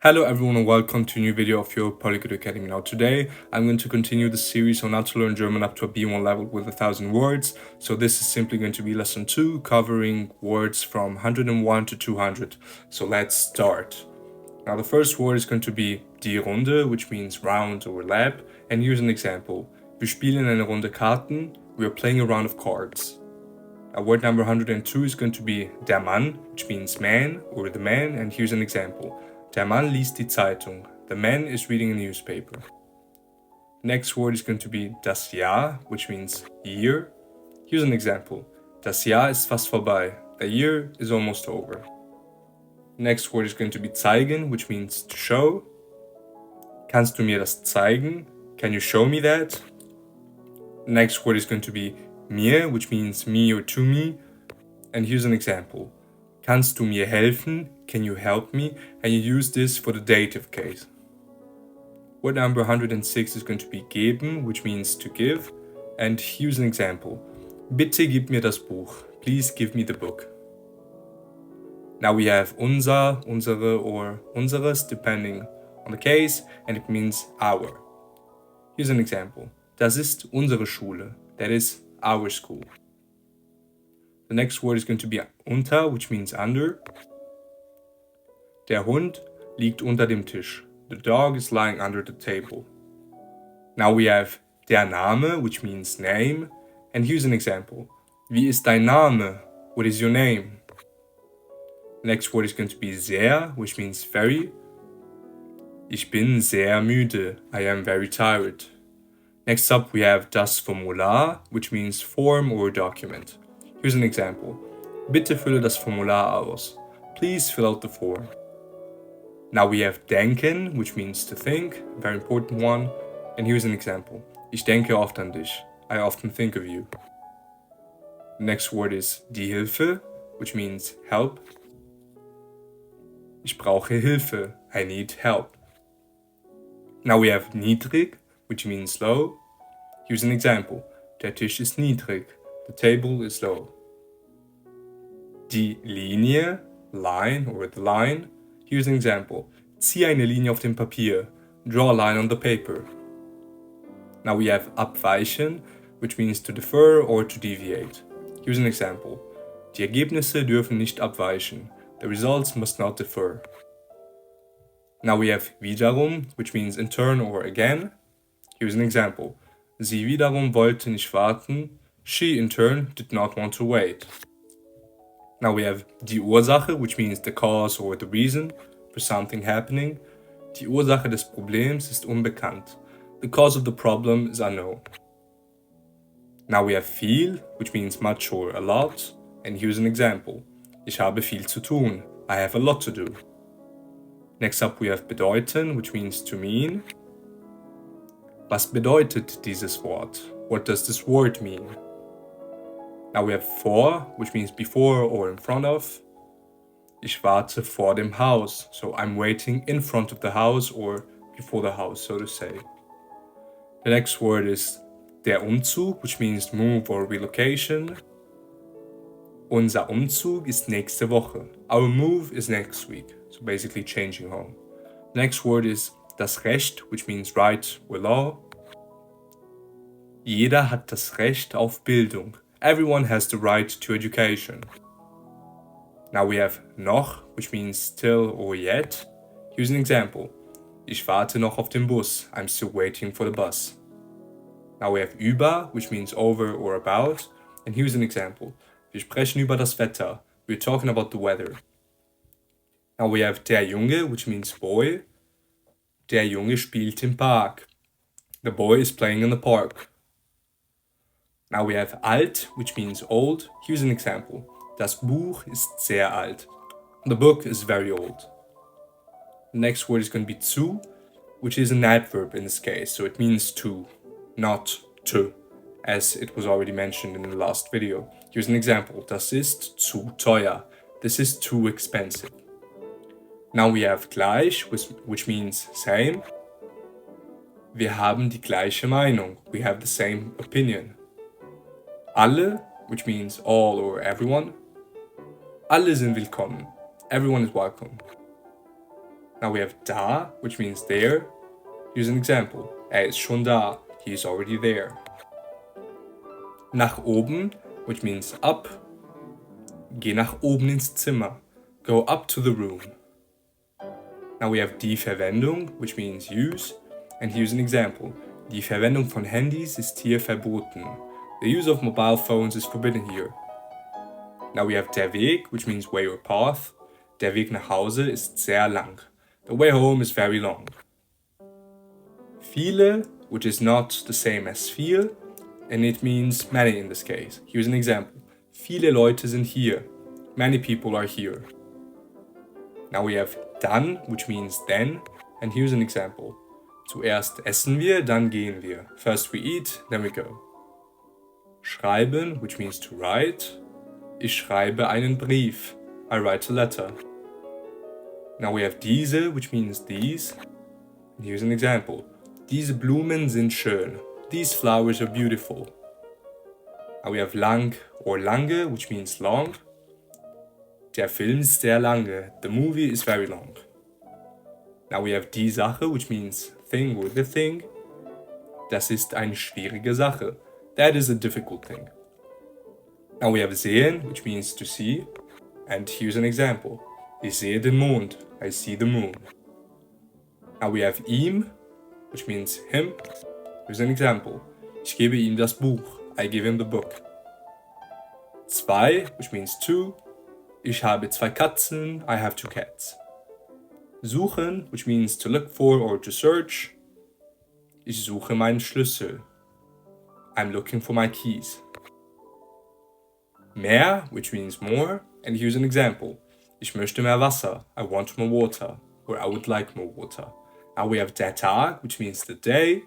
Hello everyone and welcome to a new video of your Polyglot Academy. Now today I'm going to continue the series on how to learn German up to a B1 level with 1,000 words. So this is simply going to be lesson 2 covering words from 101 to 200. So let's start. Now the first word is going to be die Runde, which means round or lap. And here's an example. Wir spielen eine Runde Karten. We are playing a round of cards. Word number 102 is going to be der Mann, which means man or the man. And here's an example. Der Mann liest die Zeitung. The man is reading a newspaper. Next word is going to be das Jahr, which means year. Here's an example. Das Jahr ist fast vorbei. The year is almost over. Next word is going to be zeigen, which means to show. Kannst du mir das zeigen? Can you show me that? Next word is going to be mir, which means me or to me. And here's an example. Kannst du mir helfen? Can you help me? And you use this for the dative case. Word number 106 is going to be geben, which means to give. And here's an example. Bitte gib mir das Buch. Please give me the book. Now we have unser, unsere, or unseres, depending on the case, and it means our. Here's an example. Das ist unsere Schule. That is our school. The next word is going to be unter, which means under. Der Hund liegt unter dem Tisch. The dog is lying under the table. Now we have der Name, which means name. And here's an example. Wie ist dein Name? What is your name? Next word is going to be sehr, which means very. Ich bin sehr müde. I am very tired. Next up we have das Formular, which means form or document. Here's an example. Bitte fülle das Formular aus. Please fill out the form. Now we have denken, which means to think, a very important one. And here's an example. Ich denke oft an dich. I often think of you. Next word is die Hilfe, which means help. Ich brauche Hilfe. I need help. Now we have niedrig, which means low. Here's an example. Der Tisch ist niedrig. The table is low. Die Linie, line or the line. Here's an example. Zieh eine Linie auf dem Papier. Draw a line on the paper. Now we have abweichen, which means to defer or to deviate. Here's an example. Die Ergebnisse dürfen nicht abweichen. The results must not differ. Now we have wiederum, which means in turn or again. Here's an example. Sie wiederum wollte nicht warten. She in turn did not want to wait. Now we have die Ursache, which means the cause or the reason for something happening. Die Ursache des Problems ist unbekannt. The cause of the problem is unknown. Now we have viel, which means much or a lot. And here's an example. Ich habe viel zu tun. I have a lot to do. Next up we have bedeuten, which means to mean. Was bedeutet dieses Wort? What does this word mean? Now we have vor, which means before or in front of. Ich warte vor dem Haus. So I'm waiting in front of the house or before the house, so to say. The next word is der Umzug, which means move or relocation. Unser Umzug ist nächste Woche. Our move is next week. So basically changing home. The next word is das Recht, which means right or law. Jeder hat das Recht auf Bildung. Everyone has the right to education. Now we have noch, which means still or yet. Here's an example. Ich warte noch auf den Bus. I'm still waiting for the bus. Now we have über, which means over or about. And here's an example. Wir sprechen über das Wetter. We're talking about the weather. Now we have der Junge, which means boy. Der Junge spielt im Park. The boy is playing in the park. Now we have alt, which means old. Here's an example. Das Buch ist sehr alt. The book is very old. The next word is going to be zu, which is an adverb in this case. So it means to, not to, as it was already mentioned in the last video. Here's an example. Das ist zu teuer. This is too expensive. Now we have gleich, which means same. Wir haben die gleiche Meinung. We have the same opinion. Alle, which means all or everyone. Alle sind willkommen. Everyone is welcome. Now we have da, which means there. Here's an example. Ist schon da. He is already there. Nach oben, which means up. Geh nach oben ins Zimmer. Go up to the room. Now we have die Verwendung, which means use. And here's an example. Die Verwendung von Handys ist hier verboten. The use of mobile phones is forbidden here. Now we have der Weg, which means way or path. Der Weg nach Hause ist sehr lang. The way home is very long. Viele, which is not the same as viel, and it means many in this case. Here's an example. Viele Leute sind hier. Many people are here. Now we have dann, which means then, and here's an example. Zuerst essen wir, dann gehen wir. First we eat, then we go. Schreiben, which means to write. Ich schreibe einen Brief. I write a letter. Now we have diese, which means these. And here's an example. Diese Blumen sind schön. These flowers are beautiful. Now we have lang or lange, which means long. Der Film ist sehr lange. The movie is very long. Now we have die Sache, which means thing or the thing. Das ist eine schwierige Sache. That is a difficult thing. Now we have sehen, which means to see. And here's an example. Ich sehe den Mond. I see the moon. Now we have ihm, which means him. Here's an example. Ich gebe ihm das Buch. I give him the book. Zwei, which means two. Ich habe zwei Katzen. I have two cats. Suchen, which means to look for or to search. Ich suche meinen Schlüssel. I'm looking for my keys. Mehr, which means more. And here's an example. Ich möchte mehr Wasser. I want more water. Or I would like more water. Now we have der Tag, which means the day.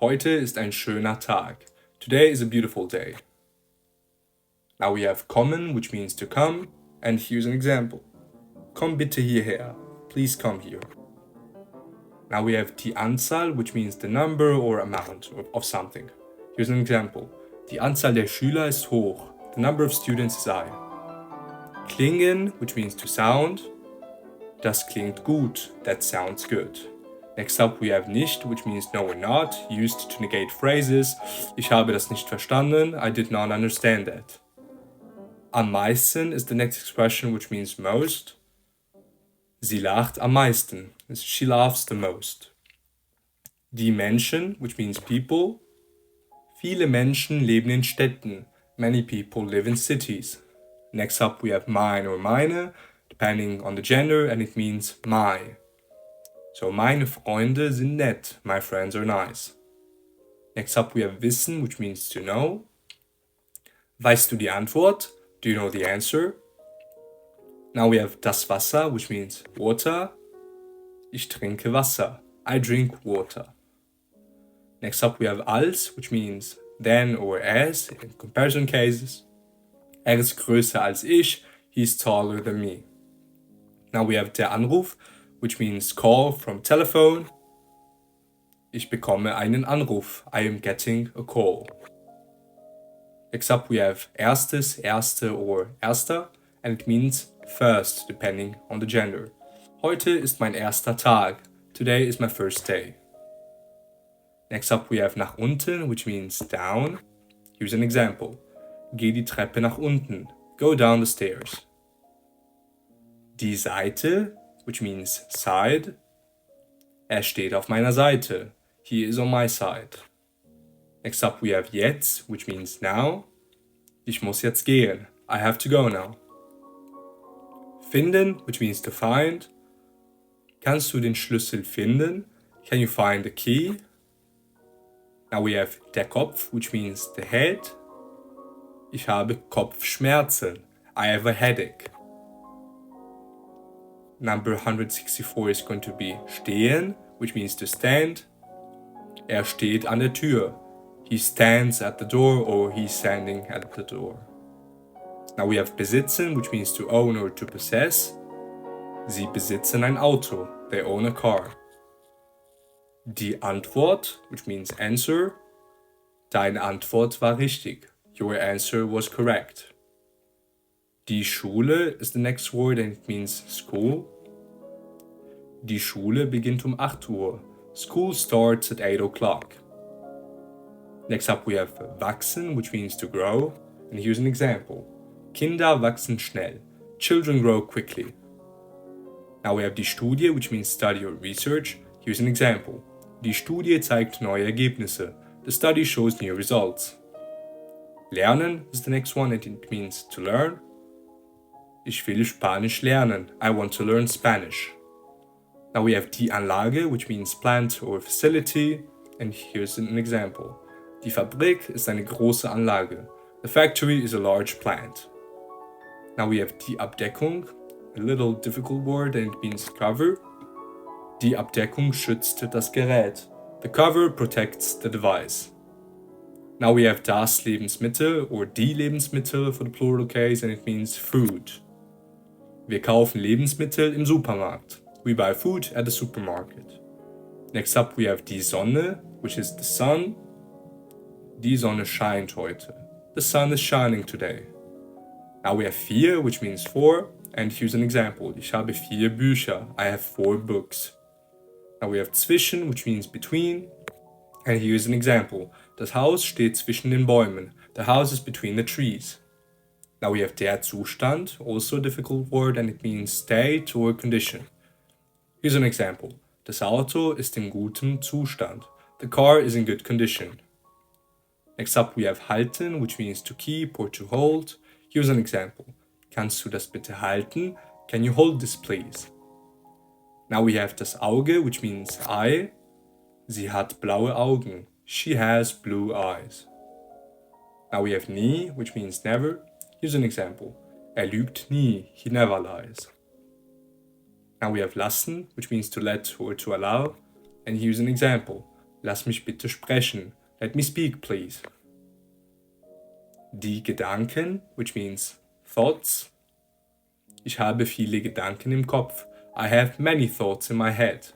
Heute ist ein schöner Tag. Today is a beautiful day. Now we have kommen, which means to come. And here's an example. Komm bitte hierher. Please come here. Now we have die Anzahl, which means the number or amount of something. Here's an example. Die Anzahl der Schüler ist hoch. The number of students is high. Klingen, which means to sound. Das klingt gut. That sounds good. Next up we have nicht, which means no or not, used to negate phrases. Ich habe das nicht verstanden. I did not understand that. Am meisten is the next expression, which means most. Sie lacht am meisten. She laughs the most. Die Menschen, which means people. Viele Menschen leben in Städten. Many people live in cities. Next up we have mein or meine, depending on the gender, and it means my. So meine Freunde sind nett. My friends are nice. Next up we have wissen, which means to know. Weißt du die Antwort? Do you know the answer? Now we have das Wasser, which means water. Ich trinke Wasser. I drink water. Next up we have als, which means then or as in comparison cases. Er ist größer als ich. He's taller than me. Now we have der Anruf, which means call from telephone. Ich bekomme einen Anruf. I am getting a call. Next up we have erstes, erste or erster, and it means first, depending on the gender. Heute ist mein erster Tag. Today is my first day. Next up we have nach unten, which means down. Here's an example. Geh die Treppe nach unten. Go down the stairs. Die Seite, which means side. Er steht auf meiner Seite. He is on my side. Next up we have jetzt, which means now. Ich muss jetzt gehen. I have to go now. Finden, which means to find. Kannst du den Schlüssel finden? Can you find the key? Now we have der Kopf, which means the head. Ich habe Kopfschmerzen. I have a headache. Number 164 is going to be stehen, which means to stand. Er steht an der Tür. He stands at the door or he's standing at the door. Now we have besitzen, which means to own or to possess. Sie besitzen ein Auto. They own a car. Die Antwort, which means answer. Deine Antwort war richtig. Your answer was correct. Die Schule is the next word and it means school. Die Schule beginnt 8 Uhr. School starts at 8 o'clock. Next up we have wachsen, which means to grow. And here's an example. Kinder wachsen schnell. Children grow quickly. Now we have die Studie, which means study or research. Here's an example. Die Studie zeigt neue Ergebnisse. The study shows new results. Lernen is the next one, and it means to learn. Ich will Spanisch lernen. I want to learn Spanish. Now we have die Anlage, which means plant or facility. And here's an example. Die Fabrik ist eine große Anlage. The factory is a large plant. Now we have die Abdeckung, a little difficult word, and it means cover. Die Abdeckung schützt das Gerät. The cover protects the device. Now we have das Lebensmittel or die Lebensmittel for the plural case, and it means food. Wir kaufen Lebensmittel im Supermarkt. We buy food at the supermarket. Next up we have die Sonne, which is the sun. Die Sonne scheint heute. The sun is shining today. Now we have vier, which means four, and here's an example. Ich habe 4 Bücher. I have 4 books. Now we have zwischen, which means between, and here's an example. Das Haus steht zwischen den Bäumen. The house is between the trees. Now we have der Zustand, also a difficult word, and it means state or condition. Here's an example. Das Auto ist in gutem Zustand. The car is in good condition. Next up we have halten, which means to keep or to hold. Here's an example. Kannst du das bitte halten? Can you hold this please? Now we have das Auge, which means eye. Sie hat blaue Augen. She has blue eyes. Now we have nie, which means never. Here's an example. Lügt nie. He never lies. Now we have lassen, which means to let or to allow. And here's an example. Lass mich bitte sprechen. Let me speak, please. Die Gedanken, which means thoughts. Ich habe viele Gedanken im Kopf. I have many thoughts in my head.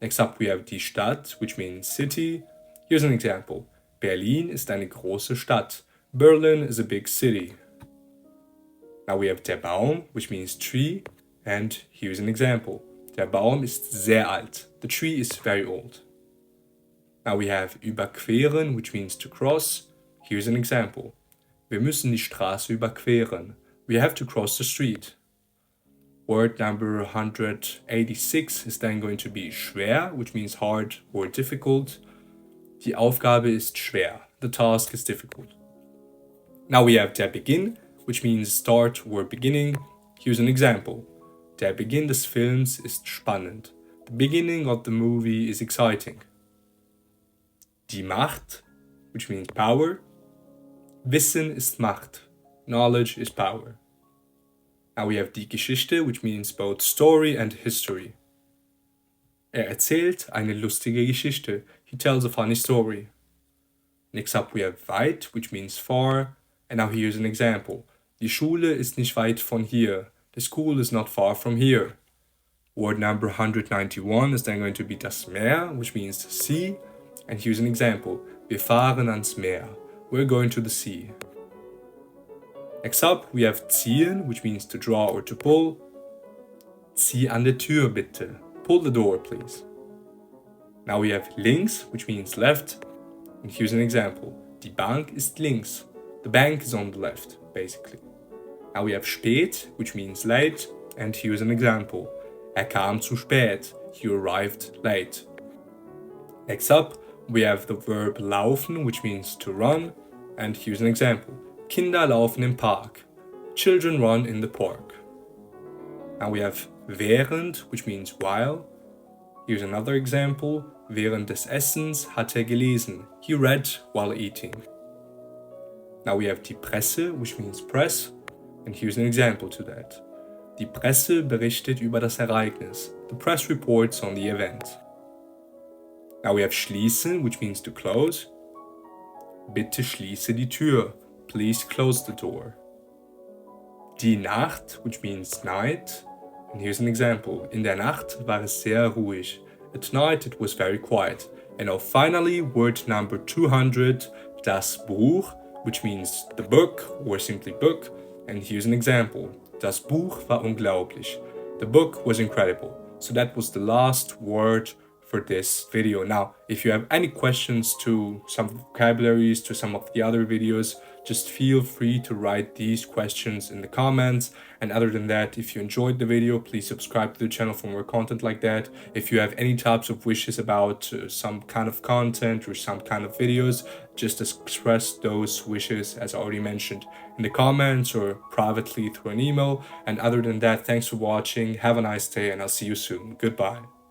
Next up we have die Stadt, which means city. Here's an example. Berlin ist eine große Stadt. Berlin is a big city. Now we have der Baum, which means tree. And here's an example. Der Baum ist sehr alt. The tree is very old. Now we have überqueren, which means to cross. Here's an example. Wir müssen die Straße überqueren. We have to cross the street. Word number 186 is then going to be schwer, which means hard or difficult. Die Aufgabe ist schwer. The task is difficult. Now we have der Beginn, which means start or beginning. Here's an example. Der Beginn des Films ist spannend. The beginning of the movie is exciting. Die Macht, which means power. Wissen ist Macht. Knowledge is power. Now we have die Geschichte, which means both story and history. Erzählt eine lustige Geschichte. He tells a funny story. Next up we have weit, which means far. And now here's an example. Die Schule ist nicht weit von hier. The school is not far from here. Word number 191 is then going to be das Meer, which means sea. And here's an example. Wir fahren ans Meer. We're going to the sea. Next up, we have ziehen, which means to draw or to pull. Zieh an der Tür bitte. Pull the door, please. Now we have links, which means left. And here's an example. Die Bank ist links. The bank is on the left, basically. Now we have spät, which means late. And here's an example. Kam zu spät. He arrived late. Next up, we have the verb laufen, which means to run. And here's an example. Kinder laufen im Park. Children run in the park. Now we have während, which means while. Here's another example. Während des Essens hat gelesen. He read while eating. Now we have die Presse, which means press. And here's an example to that. Die Presse berichtet über das Ereignis. The press reports on the event. Now we have schließen, which means to close. Bitte schließe die Tür. Please close the door. Die Nacht, which means night. And here's an example. In der Nacht war es sehr ruhig. At night it was very quiet. And now finally, word number 200, das Buch, which means the book or simply book. And here's an example. Das Buch war unglaublich. The book was incredible. So that was the last word for this video. Now, if you have any questions to some vocabularies, to some of the other videos, just feel free to write these questions in the comments. And other than that, if you enjoyed the video, please subscribe to the channel for more content like that. If you have any types of wishes about some kind of content or some kind of videos, just express those wishes as I already mentioned in the comments or privately through an email. And other than that, thanks for watching, have a nice day, and I'll see you soon. Goodbye.